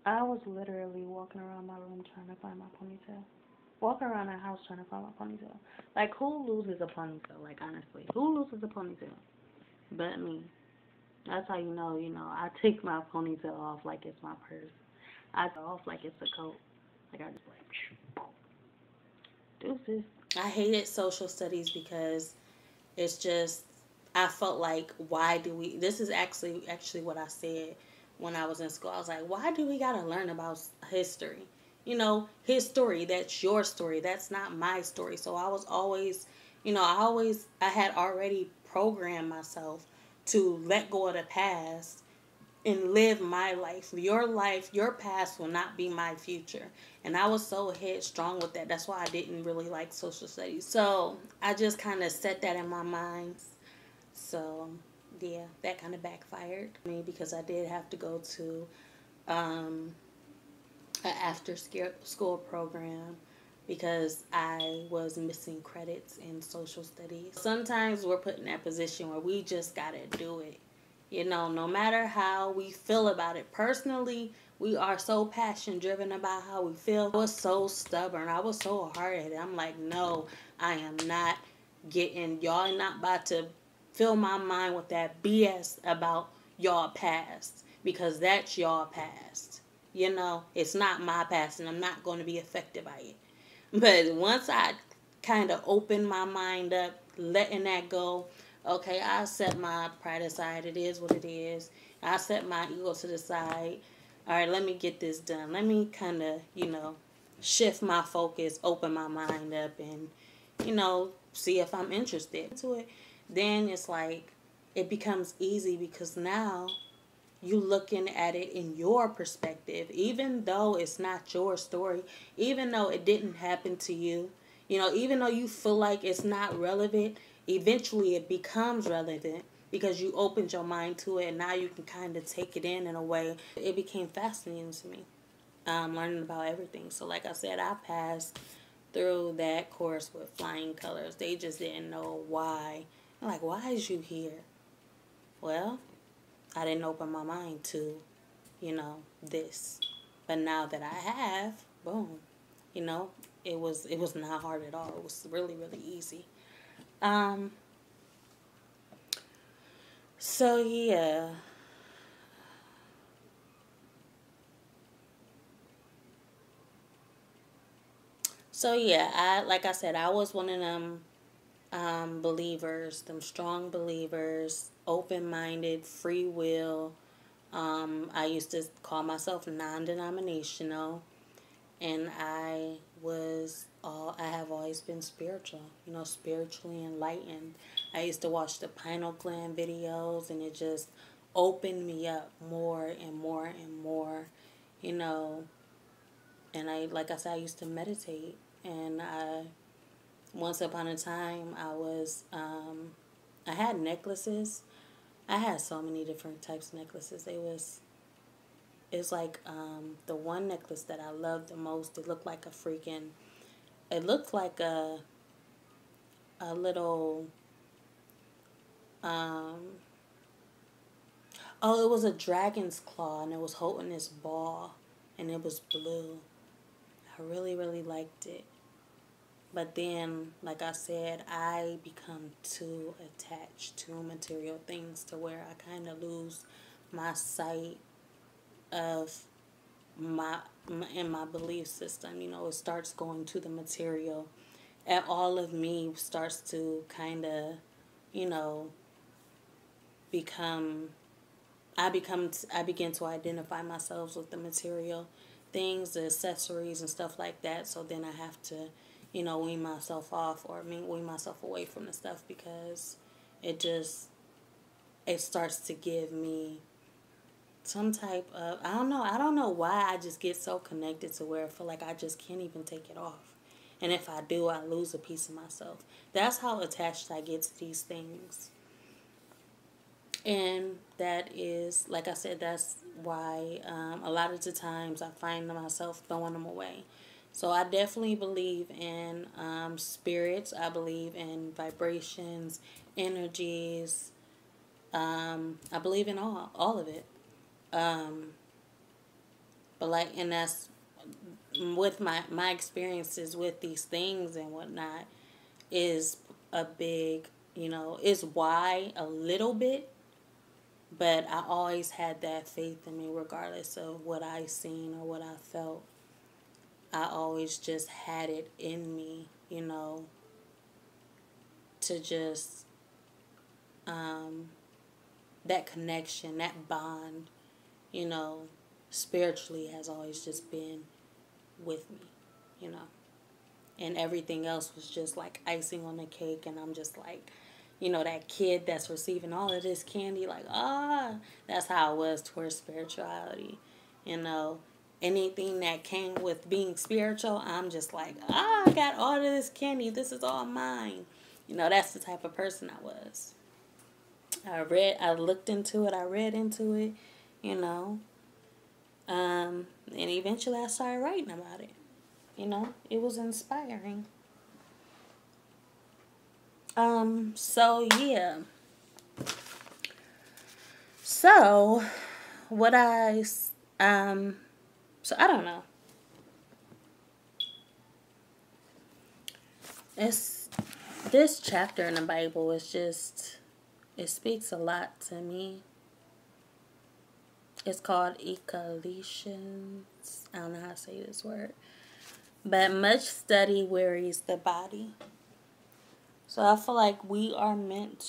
I was literally walking around my room trying to find my ponytail. Walking around the house trying to find my ponytail. Like, who loses a ponytail? Like, honestly, who loses a ponytail? But me. That's how I take my ponytail off like it's my purse. I take it off like it's a coat. Like, I just like, deuces. I hated social studies because it's just, I felt like, why do we, this is actually what I said when I was in school. I was like, why do we got to learn about history? His story, that's your story. That's not my story. So I was always, I had already programmed myself to let go of the past and live my life. Your past will not be my future. And I was so headstrong with that. That's why I didn't really like social studies. So I just kind of set that in my mind. So yeah, that kind of backfired me because I did have to go to um, an after school program because I was missing credits in social studies. Sometimes we're put in that position where we just gotta do it. No matter how we feel about it. Personally, we are so passion driven about how we feel. I was so stubborn. I was so hard headed. I'm like, no, I am not y'all not about to fill my mind with that BS about y'all past because that's y'all past. It's not my past and I'm not going to be affected by it. But once I kind of open my mind up, letting that go, okay, I set my pride aside. It is what it is. I set my ego to the side. All right, let me get this done. Let me kind of, shift my focus, open my mind up, and, see if I'm interested to it. Then it's like, it becomes easy because now you looking at it in your perspective, even though it's not your story, even though it didn't happen to you, even though you feel like it's not relevant, eventually it becomes relevant because you opened your mind to it and now you can kind of take it in a way. It became fascinating to me, learning about everything. So like I said, I passed through that course with flying colors. They just didn't know why. I'm like, why is you here? Well, I didn't open my mind to, this. But now that I have, boom, you know, it was not hard at all. It was really, really easy. Um so yeah. So yeah, I like I said, I was one of them believers, them strong believers, open minded, free will. I used to call myself non denominational, and I have always been spiritual, spiritually enlightened. I used to watch the pineal gland videos, and it just opened me up more and more and more, you know. And like I said, I used to meditate, and once upon a time, I had necklaces. I had so many different types of necklaces. It's like the one necklace that I loved the most. It looked like it looked like a little, um, oh, it was a dragon's claw, and it was holding this ball, and it was blue. I really, really liked it. But then, like I said, I become too attached to material things to where I kind of lose my sight of my belief system. It starts going to the material, and all of me starts to kind of, you know, become. I begin to identify myself with the material things, the accessories and stuff like that. So then I have to, wean myself off or wean myself away from the stuff because it just it starts to give me some type of, I don't know why I just get so connected to where I feel like I just can't even take it off. And if I do, I lose a piece of myself. That's how attached I get to these things. And that is, like I said, that's why a lot of the times I find myself throwing them away. So I definitely believe in spirits. I believe in vibrations, energies. I believe in all of it. Um, But like, and that's with my experiences with these things and whatnot is a big, is why a little bit, but I always had that faith in me regardless of what I seen or what I felt. I always just had it in me, to just, that connection, that bond, you know, spiritually has always just been with me, and everything else was just like icing on the cake. And I'm just like, that kid that's receiving all of this candy, like, that's how it was towards spirituality. Anything that came with being spiritual, I'm just like, I got all of this candy, this is all mine. That's the type of person I was. I looked into it, I read into it, and eventually I started writing about it. It was inspiring. So yeah. So what so I don't know. It's this chapter in the Bible is just, it speaks a lot to me. It's called Ecclesiastes. I don't know how to say this word. But much study wearies the body. So I feel like we're not meant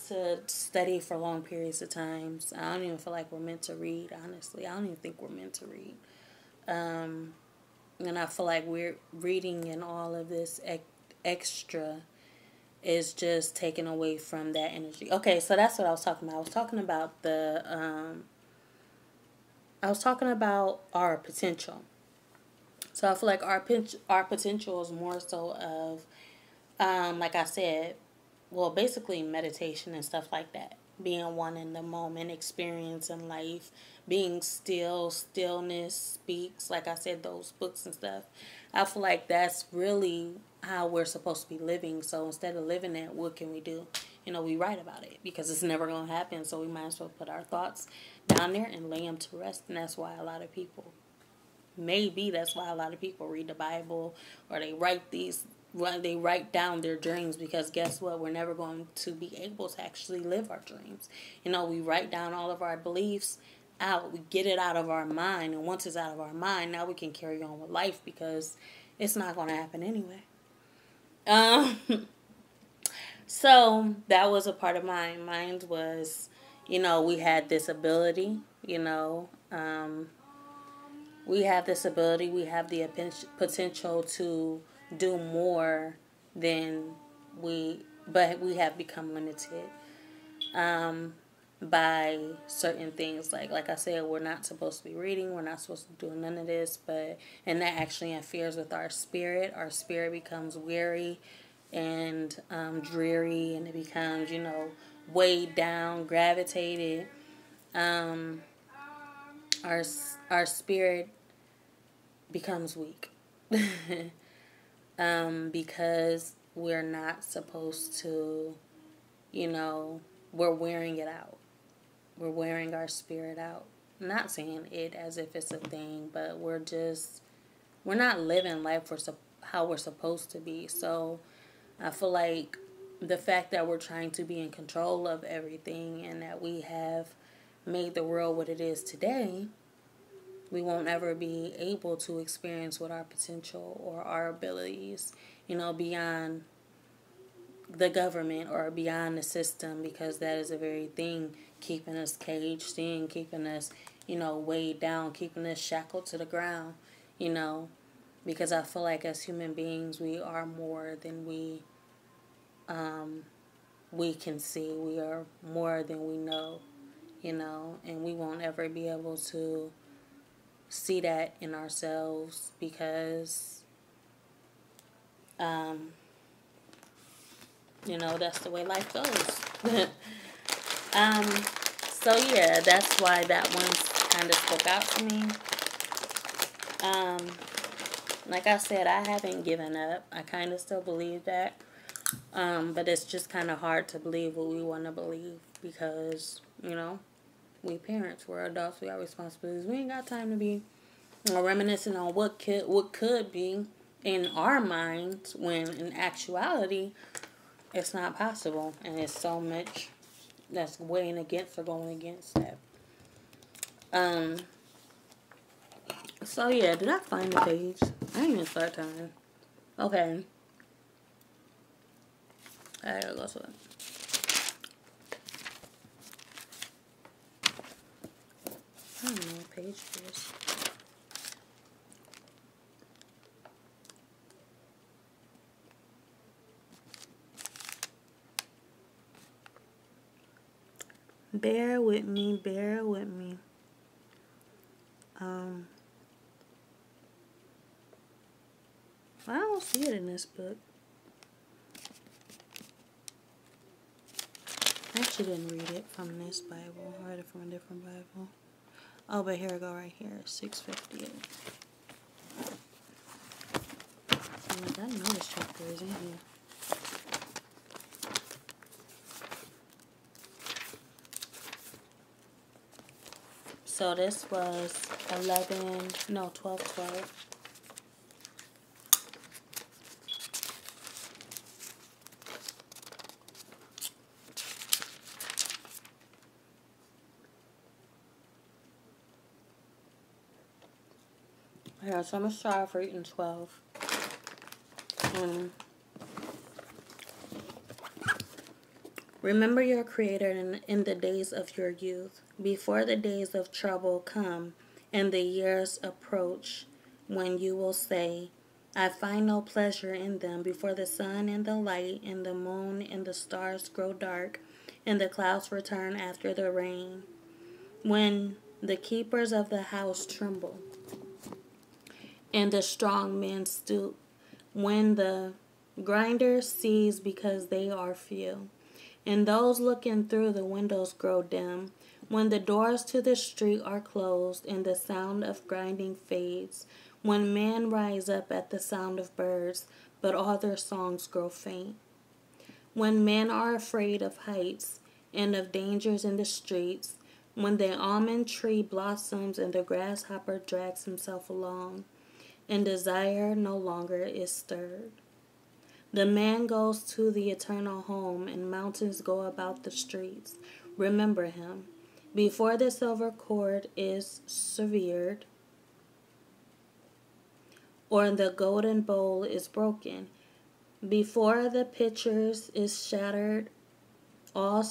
to study for long periods of times. I don't even feel like we're meant to read, honestly. I don't even think we're meant to read. And I feel like we're reading and all of this extra is just taken away from that energy. Okay, so that's what I was talking about. I was talking about our potential. So I feel like our potential is more so of, like I said, well, basically meditation and stuff like that. Being one in the moment, experiencing life, being still, stillness speaks. Like I said, those books and stuff. I feel like that's really how we're supposed to be living. So instead of living it, what can we do? We write about it because it's never going to happen. So we might as well put our thoughts down there and lay them to rest. And that's why a lot of people read the Bible, or they write down their dreams, because guess what? We're never going to be able to actually live our dreams. We write down all of our beliefs out. We get it out of our mind. And once it's out of our mind, now we can carry on with life because it's not going to happen anyway. So that was a part of mine. Mine was, we had this ability, we have this ability, we have the potential to do more but we have become limited by certain things. Like I said, we're not supposed to be reading, we're not supposed to do none of this, and that actually interferes with our spirit. Our spirit becomes weary and dreary, and it becomes, weighed down, gravitated. Our spirit becomes weak because we're not supposed to, we're wearing it out. We're wearing our spirit out. I'm not saying it as if it's a thing, but we're not living life how we're supposed to be. So I feel like the fact that we're trying to be in control of everything and that we have made the world what it is today, we won't ever be able to experience what our potential or our abilities, beyond the government or beyond the system, because that is the very thing keeping us caged in, keeping us, weighed down, keeping us shackled to the ground, because I feel like as human beings, we are more than we can see. We are more than we know, and we won't ever be able to see that in ourselves because, that's the way life goes. So yeah, that's why that one kind of spoke out to me. Like I said, I haven't given up. I kind of still believe that. But it's just kind of hard to believe what we want to believe because, We parents, we're adults, we got responsibilities. We ain't got time to be reminiscing on what could be in our minds when in actuality it's not possible, and it's so much that's weighing against or going against that. So yeah, did I find the page? I didn't even start time. Okay. I gotta go to it. I don't know what page it is. Bear with me, bear with me. I don't see it in this book. I actually didn't read it from this Bible. I read it from a different Bible. Oh, but here we go right here. 658. I know this chapter is in here. So this was 12:12. Yeah, so I'm going to start for reading 12. Remember your Creator in the days of your youth, before the days of trouble come and the years approach, when you will say, I find no pleasure in them, before the sun and the light and the moon and the stars grow dark and the clouds return after the rain, when the keepers of the house tremble and the strong men stoop, when the grinders cease because they are few, and those looking through the windows grow dim, when the doors to the street are closed and the sound of grinding fades, when men rise up at the sound of birds, but all their songs grow faint, when men are afraid of heights and of dangers in the streets, when the almond tree blossoms and the grasshopper drags himself along, and desire no longer is stirred. The man goes to the eternal home, and mountains go about the streets. Remember him. Before the silver cord is severed, or the golden bowl is broken, before the pitchers is shattered all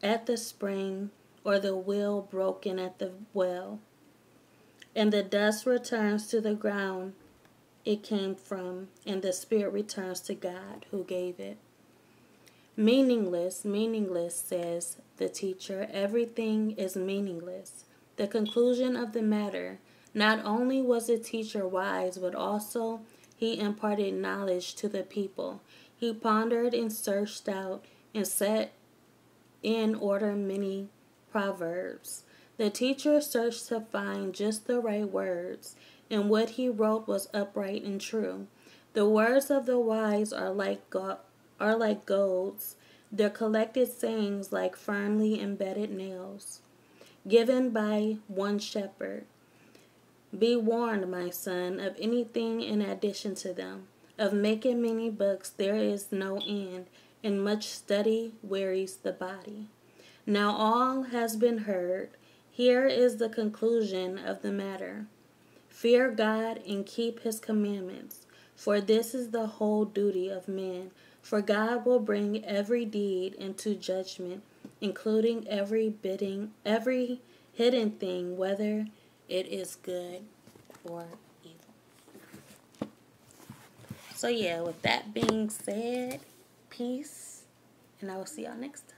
at the spring, or the wheel broken at the well, and the dust returns to the ground it came from, and the spirit returns to God who gave it. Meaningless, meaningless, says the teacher. Everything is meaningless. The conclusion of the matter. Not only was the teacher wise, but also he imparted knowledge to the people. He pondered and searched out and set in order many proverbs. The teacher searched to find just the right words, and what he wrote was upright and true. The words of the wise are like golds, their collected sayings like firmly embedded nails, given by one shepherd. Be warned, my son, of anything in addition to them. Of making many books there is no end, and much study wearies the body. Now all has been heard. Here is the conclusion of the matter. Fear God and keep his commandments, for this is the whole duty of men. For God will bring every deed into judgment, including every hidden thing, whether it is good or evil. So yeah, with that being said, peace, and I will see y'all next time.